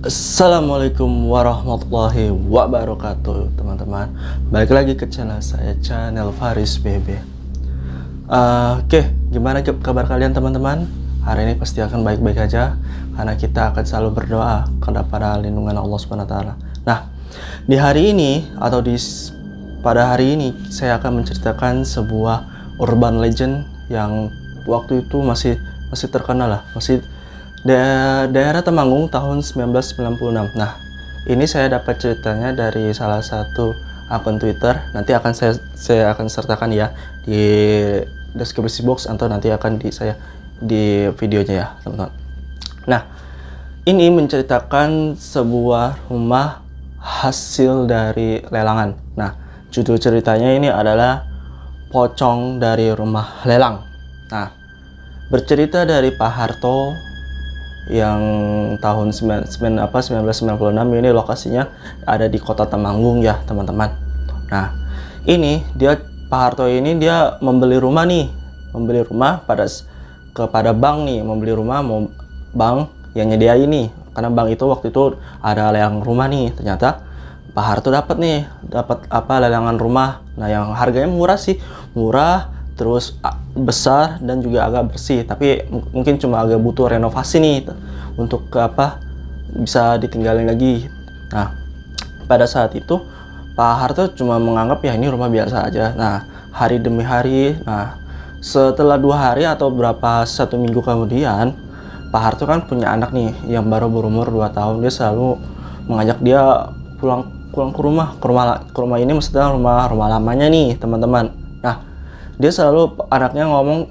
Assalamualaikum warahmatullahi wabarakatuh, teman-teman. Balik lagi ke channel saya, channel Faris BB. Oke, gimana kabar kalian, teman-teman? Hari ini pasti akan baik-baik aja, karena kita akan selalu berdoa kepada lindungan Allah Subhanahu wa taala. Nah, di hari ini atau pada hari ini saya akan menceritakan sebuah urban legend yang waktu itu masih terkenal lah, masih daerah Temanggung tahun 1996. Nah, ini saya dapat ceritanya dari salah satu akun Twitter. Nanti akan saya akan sertakan ya di deskripsi box atau nanti akan di videonya ya, teman-teman. Nah, ini menceritakan sebuah rumah hasil dari lelangan. Nah, judul ceritanya ini adalah Pocong dari Rumah Lelang. Nah, bercerita dari Pak Harto yang tahun 1996. Ini lokasinya ada di kota Temanggung ya, teman-teman. Nah, ini Pak Harto ini dia membeli rumah kepada bank nih, bank yang nyediain nih, karena bank itu waktu itu ada lelang rumah nih. Ternyata Pak Harto dapat lelangan rumah. Nah, yang harganya murah, terus besar dan juga agak bersih, tapi mungkin cuma agak butuh renovasi nih untuk bisa ditinggalin lagi. Nah, pada saat itu Pak Harto cuma menganggap ya ini rumah biasa aja. Nah, hari demi hari, setelah 2 hari atau satu minggu kemudian, Pak Harto kan punya anak nih yang baru berumur 2 tahun. Dia selalu mengajak dia pulang ke rumah ini, maksudnya rumah lamanya nih, teman-teman. Nah, dia selalu, anaknya ngomong,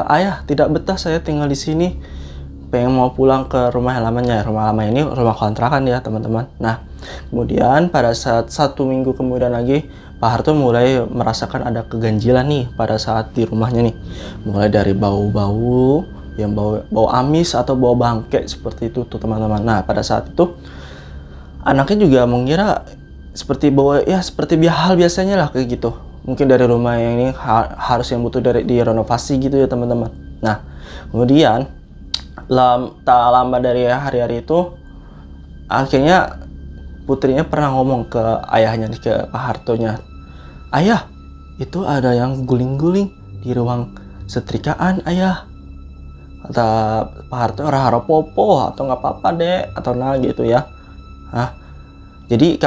ayah tidak betah saya tinggal di sini, pengen mau pulang ke rumah lamanya. Rumah lama ini rumah kontrakan ya, teman-teman. Nah, kemudian pada saat 1 minggu kemudian lagi, Pak Harto mulai merasakan ada keganjilan nih pada saat di rumahnya nih. Mulai dari bau-bau yang bau amis atau bau bangke seperti itu tuh, teman-teman. Nah, pada saat itu anaknya juga mengira seperti hal biasanya lah kayak gitu. Mungkin dari rumah yang ini harus yang butuh direnovasi gitu ya, teman-teman. Nah, kemudian tak lama dari hari-hari itu, akhirnya putrinya pernah ngomong ke ayahnya nih, ke Pak Hartonya, ayah, itu ada yang guling-guling di ruang setrikaan, ayah. Kata Pak Harto, harap popo atau nggak apa-apa deh, atau gitu ya. Jadi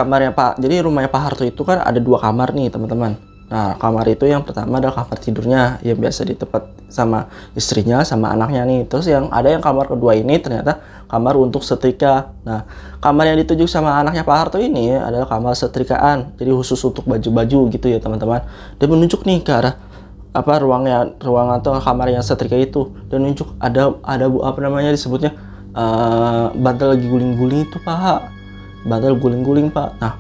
rumahnya Pak Harto itu kan ada 2 kamar nih, teman-teman. Nah, kamar itu yang pertama adalah kamar tidurnya yang biasa ditempati sama istrinya sama anaknya nih. Terus yang kamar kedua ini ternyata kamar untuk setrika. Nah, kamar yang dituju sama anaknya Pak Harto ini adalah kamar setrikaan. Jadi khusus untuk baju-baju gitu ya, teman-teman. Dia menunjuk nih ke arah ruang atau kamar yang setrika itu, dan nunjuk ada disebutnya bantal lagi guling-guling itu, Pak. Bantal guling-guling, Pak. Nah,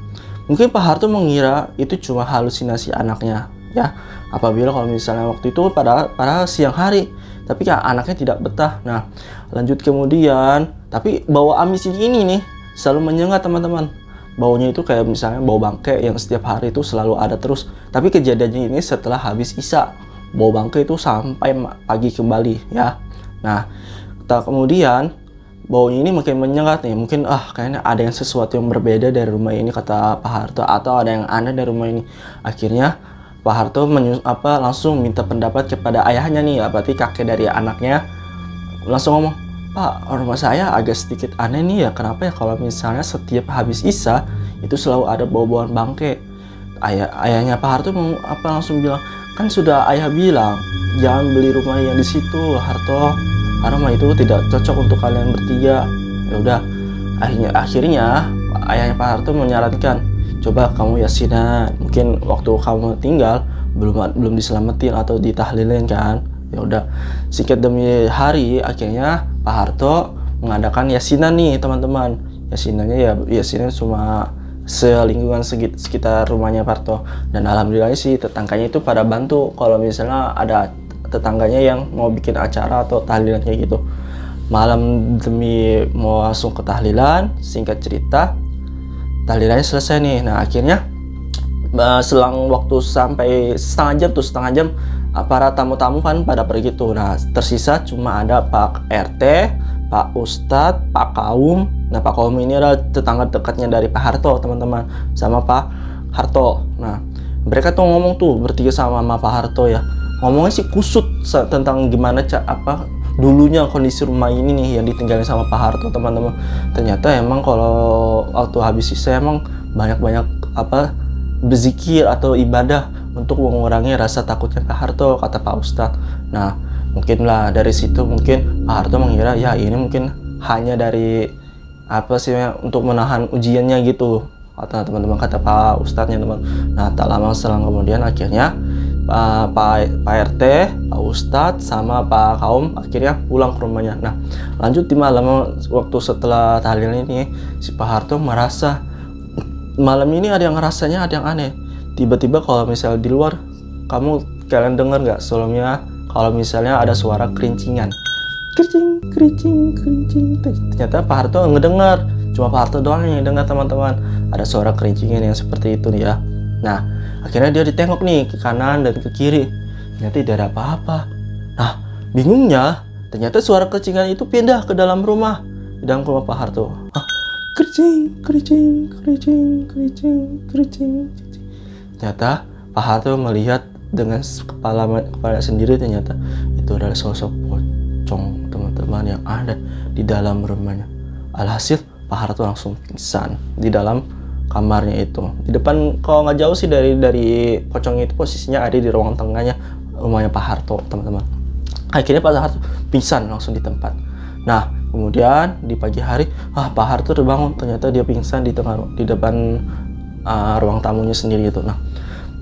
mungkin Pak Harto mengira itu cuma halusinasi anaknya ya, apabila kalau misalnya waktu itu pada siang hari, tapi ya anaknya tidak betah. Nah, lanjut kemudian, tapi bau amis ini nih selalu menyengat, teman-teman. Baunya itu kayak misalnya bau bangke yang setiap hari itu selalu ada terus. Tapi kejadiannya ini setelah habis isya, bau bangke itu sampai pagi kembali ya. Nah, kemudian baunya ini makin menyengat nih. Mungkin kayaknya ada yang sesuatu yang berbeda dari rumah ini, kata Pak Harto, atau ada yang aneh dari rumah ini. Akhirnya Pak Harto langsung minta pendapat kepada ayahnya nih, berarti kakek dari anaknya. Langsung ngomong, Pak, rumah saya agak sedikit aneh nih ya. Kenapa ya kalau misalnya setiap habis isya itu selalu ada bau-bauan bangke? Ayahnya Pak Harto langsung bilang, kan sudah ayah bilang jangan beli rumah yang di situ, Harto, karena rumah itu tidak cocok untuk kalian bertiga. Ya udah, akhirnya ayahnya Pak Harto menyarankan, coba kamu yasinan, mungkin waktu kamu tinggal belum diselamatin atau ditahlilin kan. Ya udah, singkat demi hari, akhirnya Pak Harto mengadakan yasinan nih, teman-teman. Yasinannya cuma selingkungan sekitar rumahnya Pak Harto, dan alhamdulillah sih tetangganya itu pada bantu kalau misalnya ada tetangganya yang mau bikin acara atau tahlilan kayak gitu. Malam demi mau langsung ke tahlilan, singkat cerita tahlilannya selesai nih. Nah, akhirnya selang waktu sampai setengah jam para tamu-tamu kan pada pergi tuh. Nah, tersisa cuma ada Pak RT, Pak Ustadz, Pak Kaum. Nah, Pak Kaum ini adalah tetangga dekatnya dari Pak Harto, teman-teman, sama Pak Harto. Nah, mereka tuh ngomong tuh bertiga sama Pak Harto ya. Ngomongnya sih kusut tentang gimana dulunya kondisi rumah ini nih yang ditinggalin sama Pak Harto, teman-teman. Ternyata emang kalau waktu habis sisa emang banyak-banyak berzikir atau ibadah untuk mengurangi rasa takutnya Pak Harto, kata Pak Ustadz. Nah, mungkin lah dari situ mungkin Pak Harto mengira ya ini mungkin hanya dari untuk menahan ujiannya gitu, kata teman-teman, kata Pak Ustadznya, teman. Nah, tak lama selang kemudian akhirnya Pak RT, Pak Ustadz sama Pak Kaum akhirnya pulang ke rumahnya. Nah, lanjut di malam waktu setelah tahlil ini, si Pak Harto merasa malam ini ada yang rasanya ada yang aneh. Tiba-tiba kalau misalnya di luar, kalian dengar nggak sebelumnya kalau misalnya ada suara kerincingan, kericing, kericing, kericing. Ternyata Pak Harto ngedengar, cuma Pak Harto doang yang dengar, teman-teman. Ada suara kerincingan yang seperti itu nih ya. Nah, akhirnya dia ditengok nih ke kanan dan ke kiri, ternyata tidak ada apa-apa. Nah, bingungnya ternyata suara kerincingan itu pindah ke dalam rumah, di dalam rumah Pak Harto. Kericing, kericing, kericing, kericing, kericing. Ternyata Pak Harto melihat dengan kepala sendiri, ternyata itu adalah sosok pocong, teman-teman, yang ada di dalam rumahnya. Alhasil Pak Harto langsung pingsan di dalam kamarnya itu. Di depan, kalau nggak jauh sih dari pocong itu, posisinya ada di ruang tengahnya rumahnya Pak Harto, teman-teman. Akhirnya Pak Harto pingsan langsung di tempat. Nah, kemudian di pagi hari, Pak Harto terbangun, ternyata dia pingsan di depan ruang tamunya sendiri itu. Nah,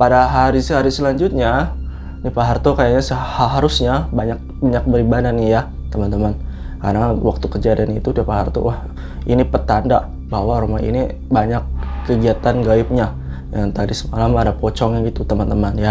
pada hari selanjutnya, nih Pak Harto kayaknya seharusnya banyak beribadah nih ya, teman-teman. Karena waktu kejadian itu Pak Harto, wah ini petanda bahwa rumah ini banyak kegiatan gaibnya. Yang tadi semalam ada pocongnya gitu, teman-teman ya.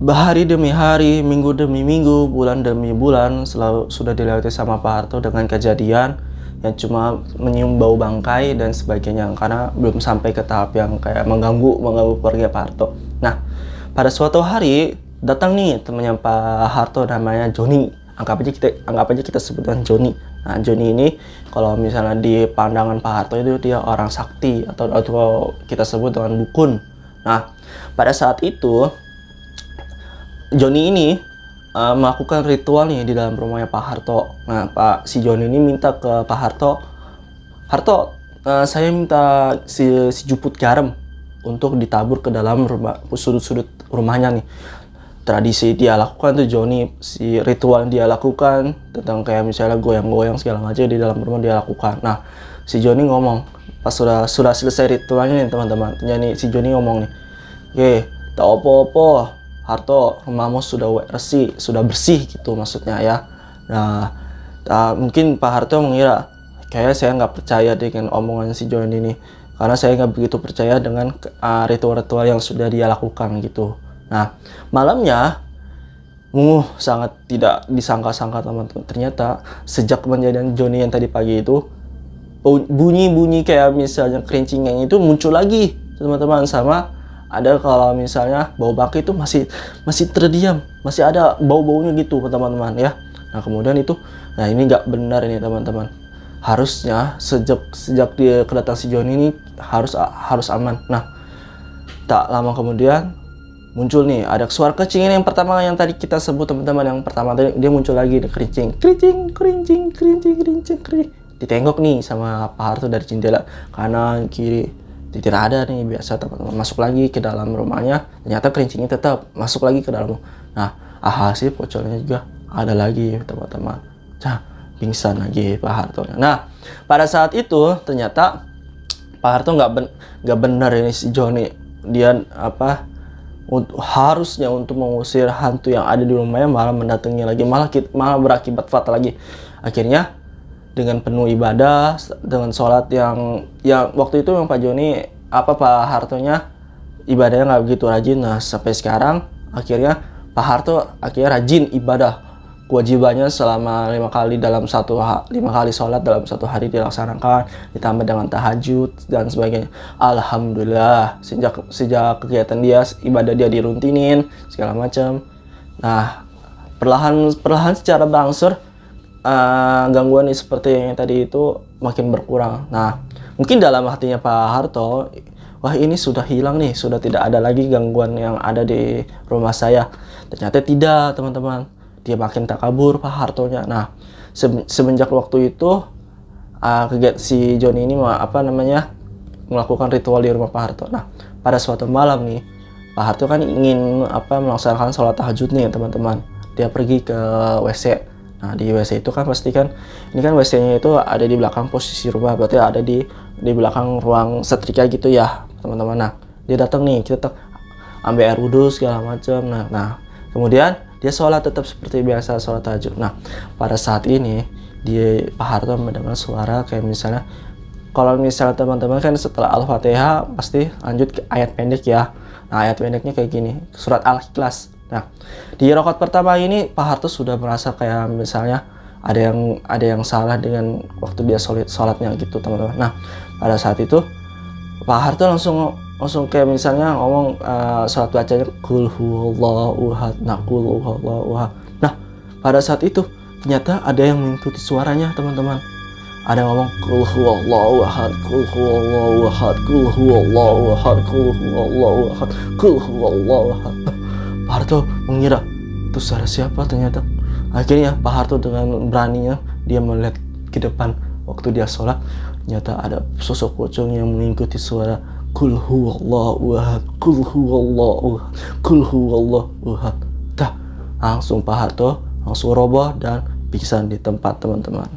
Hari demi hari, minggu demi minggu, bulan demi bulan selalu sudah dilewati sama Pak Harto dengan kejadian yang cuma menyium bau bangkai dan sebagainya, karena belum sampai ke tahap yang kayak mengganggu keluarga Pak Harto. Nah, pada suatu hari datang nih temannya Pak Harto, namanya Joni. Anggap aja kita sebutkan Joni. Nah, Joni ini kalau misalnya di pandangan Pak Harto itu dia orang sakti atau kita sebut dengan dukun. Nah, pada saat itu Joni ini melakukan ritual nih di dalam rumahnya Pak Harto. Nah, si Joni ini minta ke Pak Harto, saya minta si juput garam untuk ditabur ke dalam sudut-sudut rumahnya nih. Tradisi dia lakukan tuh Joni, si ritual dia lakukan tentang kayak misalnya goyang-goyang segala macam di dalam rumah dia lakukan. Nah, si Joni ngomong pas sudah selesai ritualnya nih, teman-teman. Jadi si Joni ngomong nih, tak opo-opo Harto, rumahmu sudah bersih gitu maksudnya ya. Nah, mungkin Pak Harto mengira kayak saya nggak percaya dengan omongan si Joni ini, karena saya nggak begitu percaya dengan ritual-ritual yang sudah dia lakukan gitu. Nah, malamnya sangat tidak disangka-sangka, teman-teman. Ternyata sejak kejadian Joni yang tadi pagi itu, bunyi-bunyi kayak misalnya kerincingan itu muncul lagi, teman-teman. Sama ada kalau misalnya bau bangkai itu masih terdiam, masih ada bau-baunya gitu, teman-teman ya. Nah, kemudian ini nggak benar ini, teman-teman. Harusnya sejak dia kedatangan si Joni ini harus aman. Nah, tak lama kemudian muncul nih ada suara kerincingan yang pertama yang tadi kita sebut, teman-teman. Yang pertama tadi dia muncul lagi, kerincing. Ditengok nih sama Pak Harto dari jendela kanan kiri, tidak ada nih, biasa, teman-teman. Masuk lagi ke dalam rumahnya, ternyata kerincingnya tetap masuk lagi ke dalam. Nah, hasil pocongnya juga ada lagi, teman-teman. Pingsan lagi Pak Harto. Nah, pada saat itu ternyata Pak Harto nggak benar ini si Joni. Dia harusnya untuk mengusir hantu yang ada di rumahnya malah mendatangi lagi, malah berakibat fatal lagi. Akhirnya dengan penuh ibadah, dengan sholat yang waktu itu yang Pak Joni Pak Hartonya ibadahnya nggak begitu rajin. Nah, sampai sekarang akhirnya Pak Harto rajin ibadah. Kewajibannya selama 5 kali sholat dalam satu hari dilaksanakan, ditambah dengan tahajud dan sebagainya. Alhamdulillah, sejak kegiatan dia, ibadah dia diruntinin segala macam. Nah, perlahan secara berangsur gangguan seperti yang tadi itu makin berkurang. Nah, mungkin dalam hatinya Pak Harto, wah ini sudah hilang nih, sudah tidak ada lagi gangguan yang ada di rumah saya. Ternyata tidak, teman-teman. Dia makin takabur Pak Hartonya. Nah, semenjak waktu itu si Joni ini melakukan ritual di rumah Pak Harto. Nah, pada suatu malam nih, Pak Harto kan ingin melaksanakan sholat tahajud nih, teman-teman. Dia pergi ke WC. Nah, di WC itu kan pasti kan, ini kan WC-nya itu ada di belakang posisi rumah, berarti ada di belakang ruang setrika gitu ya, teman-teman. Nah, dia datang nih, kita ambil air wudhu segala macam. Nah, kemudian dia sholat tetap seperti biasa, sholat tahajud. Nah, pada saat ini Pak Harto mendengar suara kayak misalnya, kalau misalnya teman-teman kan setelah Al-Fatihah pasti lanjut ke ayat pendek ya. Nah, ayat pendeknya kayak gini, surat Al-Ikhlas. Nah, di rakaat pertama ini Pak Harto sudah merasa kayak misalnya ada yang salah dengan waktu dia sholatnya gitu, teman-teman. Nah, pada saat itu Pak Harto langsung kayak misalnya ngomong sholat bacanya qul huwallahu ahad. Nah, qul huwallahu ahad. Nah, pada saat itu ternyata ada yang mengikuti suaranya, teman-teman. Ada yang ngomong qul huwallahu ahad, qul huwallahu ahad, qul huwallahu ahad, qul huwallahu ahad, qul huwallahu ahad. Pak Harto mengira itu suara siapa ternyata. Akhirnya Pak Harto dengan beraninya dia melihat ke depan waktu dia sholat. Ternyata ada sosok pocong yang mengikuti suara qul huwallahu ahad, qul huwallahu ahad, qul huwallahu ahad. Langsung Pak Harto langsung roboh dan pingsan di tempat, teman-teman.